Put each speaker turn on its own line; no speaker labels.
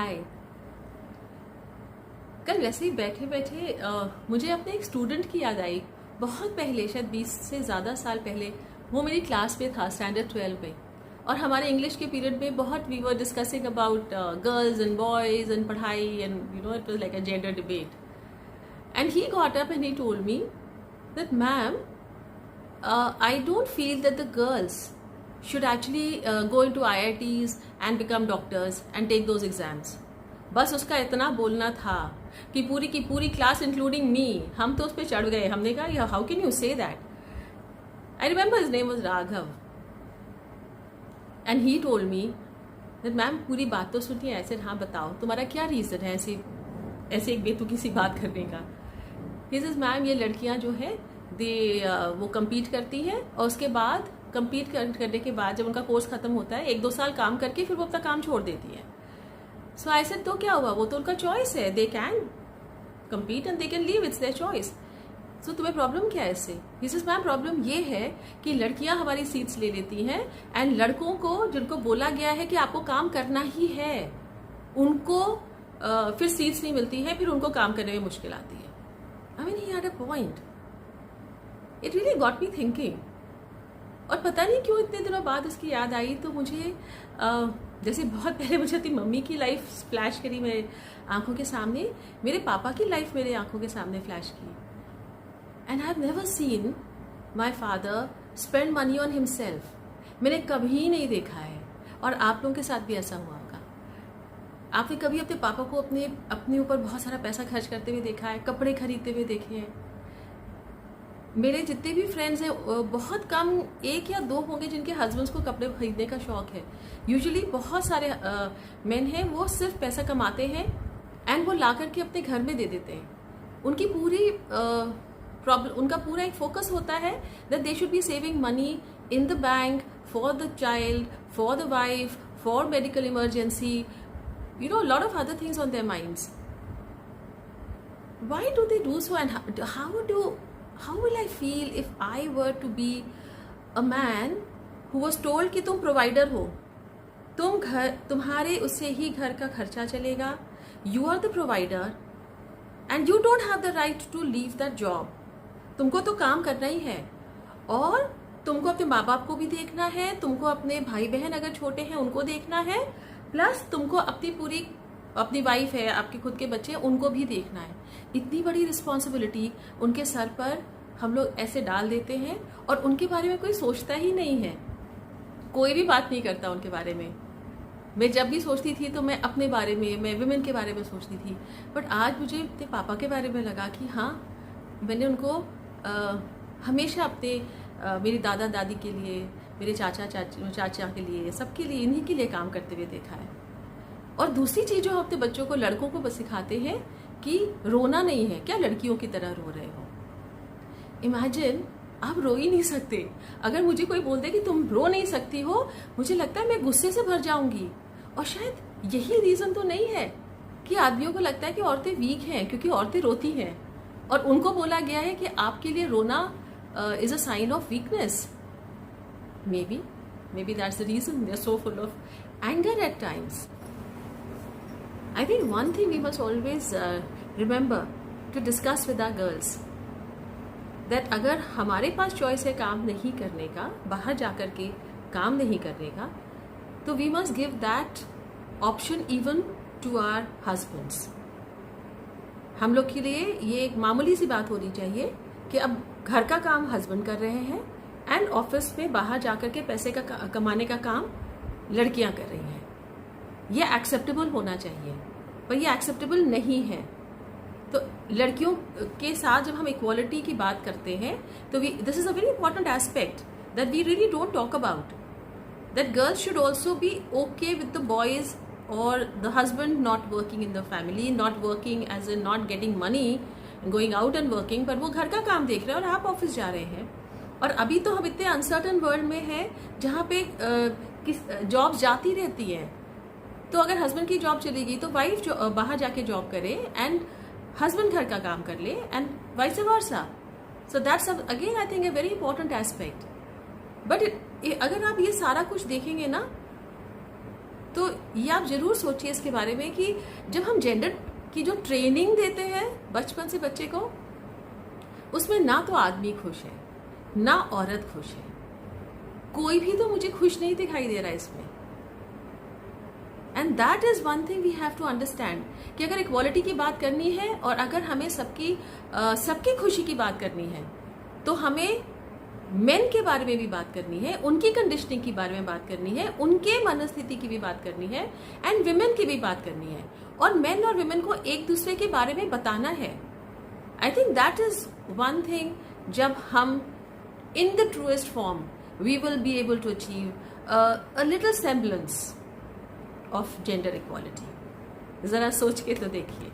हाय। कल वैसे ही बैठे बैठे मुझे अपने एक स्टूडेंट की याद आई। बहुत पहले, शायद 20 से ज़्यादा साल पहले, वो मेरी क्लास में था, स्टैंडर्ड 12 में। और हमारे इंग्लिश के पीरियड में बहुत we were discussing about girls and boys and पढ़ाई and it was like a gender debate. And he got up and he told me that ma'am, I don't feel that the girls should actually go into IITs and become doctors and take those exams. बस उसका इतना बोलना था कि पूरी class including me, हम तो उस पर चढ़ गए। हमने कहा how can you say that. I remember his name was Raghav and he told me that ma'am, पूरी बात तो सुनिए। ऐसे हाँ बताओ तुम्हारा क्या रीज़न है ऐसे एक बेतुकी सी बात करने का। ही सेज मैम, ये लड़कियां जो है वो कम्पीट करती हैं और उसके बाद कम्पीट करने के बाद जब उनका कोर्स खत्म होता है 1-2 साल काम करके फिर वो अपना काम छोड़ देती है। सो आई सेड तो क्या हुआ, वो तो उनका चॉइस है, they can compete and they can leave, it's their choice. So तुम्हें प्रॉब्लम क्या है इससे? ही सेज मैम, प्रॉब्लम ये है कि लड़कियां हमारी सीट्स ले लेती हैं एंड लड़कों को, जिनको बोला गया है कि आपको काम करना ही है, उनको फिर सीट्स नहीं मिलती है, फिर उनको काम करने में मुश्किल आती है। I mean he had a point. It really got me thinking. और पता नहीं क्यों इतने दिनों बाद उसकी याद आई तो मुझे जैसे बहुत पहले मुझे अपनी मम्मी की लाइफ फ्लैश करी मेरे आंखों के सामने, मेरे पापा की लाइफ मेरे आंखों के सामने फ्लैश की। And I have never seen my father spend money on himself. मैंने कभी नहीं देखा है, और आप लोगों के साथ भी ऐसा हुआ होगा। आपने कभी अपने पापा को अपने ऊपर बहुत सारा पैसा खर्च करते हुए देखा है, कपड़े खरीदते हुए देखे हैं? मेरे जितने भी फ्रेंड्स हैं बहुत कम 1 या 2 होंगे जिनके हस्बैंड्स को कपड़े खरीदने का शौक है। यूजुअली बहुत सारे मेन हैं, वो सिर्फ पैसा कमाते हैं एंड वो ला करके अपने घर में दे देते हैं। उनकी पूरी प्रॉब्लम, उनका पूरा एक फोकस होता है that they should be saving money in the bank for the child, for the wife, for medical emergency, you know, lot of other things on their minds. Why do they do so and how will I feel if I were to be a man who was told कि तुम provider हो, तुम्हारे उससे ही घर का खर्चा चलेगा, you are the provider and you don't have the right to leave that job. तुमको तो काम करना ही है, और तुमको अपने माँ बाप को भी देखना है, तुमको अपने भाई बहन अगर छोटे हैं उनको देखना है, प्लस तुमको अपनी वाइफ है, आपके खुद के बच्चे हैं, उनको भी देखना है। इतनी बड़ी रिस्पॉन्सिबिलिटी उनके सर पर हम लोग ऐसे डाल देते हैं, और उनके बारे में कोई सोचता ही नहीं है, कोई भी बात नहीं करता उनके बारे में। मैं जब भी सोचती थी तो मैं अपने बारे में, मैं विमेन के बारे में सोचती थी, बट आज मुझे अपने पापा के बारे में लगा कि हाँ, मैंने उनको हमेशा मेरी दादा दादी के लिए, मेरे चाचा के लिए, सबके लिए, इन्हीं के लिए काम करते हुए देखा है। और दूसरी चीज़ जो हम अपने बच्चों को, लड़कों को बस सिखाते हैं कि रोना नहीं है, क्या लड़कियों की तरह रो रहे हो। इमेजिन, आप रो ही नहीं सकते। अगर मुझे कोई बोल दे कि तुम रो नहीं सकती हो, मुझे लगता है मैं गुस्से से भर जाऊंगी। और शायद यही रीज़न तो नहीं है कि आदमियों को लगता है कि औरतें वीक हैं क्योंकि औरतें रोती हैं, और उनको बोला गया है कि आपके लिए रोना is a sign of weakness. Maybe that's the reason they are so full of anger at times. I think one thing we must always remember to discuss with our girls, that अगर हमारे पास choice है काम नहीं करने का, बाहर जाकर के काम नहीं करने का, तो we must give that option even to our husbands. हम लोग के लिए ये एक मामूली सी बात होनी चाहिए कि अब घर का काम हस्बैंड कर रहे हैं एंड ऑफिस में बाहर जाकर के पैसे का कमाने का काम लड़कियां कर रही हैं। ये एक्सेप्टेबल होना चाहिए, पर ये एक्सेप्टेबल नहीं है। तो लड़कियों के साथ जब हम इक्वालिटी की बात करते हैं तो this is a very important aspect that we really don't talk about, that girls should also be okay with the boys और the husband not working in the family, not working as in not getting money, going out and working, पर वो घर का काम देख रहे हैं और आप ऑफिस जा रहे हैं। और अभी तो हम इतने अनसर्टन वर्ल्ड में हैं जहाँ पे जॉब्स जाती रहती हैं। तो अगर हस्बैंड की जॉब चली गई तो वाइफ बाहर जाके जॉब करे एंड हस्बैंड घर का काम कर ले, and vice versa. So that's again I think a very important aspect. But अगर आप ये सारा कुछ देखेंगे ना, तो ये आप जरूर सोचिए इसके बारे में कि जब हम जेंडर की जो ट्रेनिंग देते हैं बचपन से बच्चे को, उसमें ना तो आदमी खुश है ना औरत खुश है, कोई भी तो मुझे खुश नहीं दिखाई दे रहा है इसमें। And that is one thing we have to understand कि अगर इक्वालिटी की बात करनी है और अगर हमें सबकी खुशी की बात करनी है, तो हमें मेन के बारे में भी बात करनी है, उनकी कंडीशनिंग के बारे में बात करनी है, उनके मनस्थिति की भी बात करनी है, एंड विमेन की भी बात करनी है, और मेन और विमेन को एक दूसरे के बारे में बताना है। I think that is one thing, जब हम in the truest form we will be able to achieve a little semblance of gender equality. जरा सोच के तो देखिए।